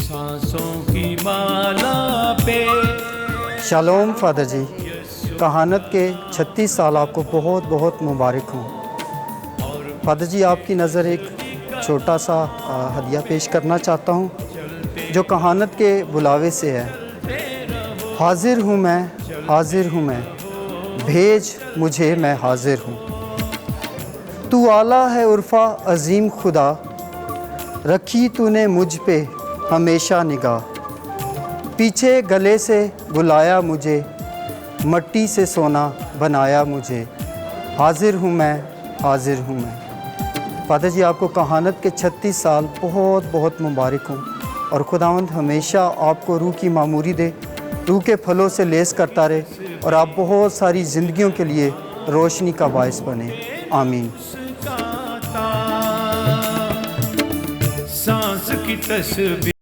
सांसों की माला पे। शालोम फादर जी, कहानत के 36 साल आपको बहुत बहुत मुबारक हों। फादर जी, आपकी नज़र एक छोटा सा हदिया पेश करना चाहता हूँ जो कहानत के बुलावे से है। हाजिर हूँ मैं, हाजिर हूँ मैं, भेज मुझे मैं हाजिर हूँ। तू आला है उर्फ़ा अज़ीम खुदा, रखी तूने मुझ पे हमेशा निगाह। पीछे गले से बुलाया मुझे, मट्टी से सोना बनाया मुझे। हाजिर हूँ मैं, हाजिर हूँ मैं। फादर जी, आपको कहानत के 36 साल बहुत बहुत मुबारक हों और खुदावंद हमेशा आपको रूह की मामूरी दे, रूह के फलों से लेस करता रहे और आप बहुत सारी ज़िंदगियों के लिए रोशनी का बायस बने। आमीन। सांस की तस्वीर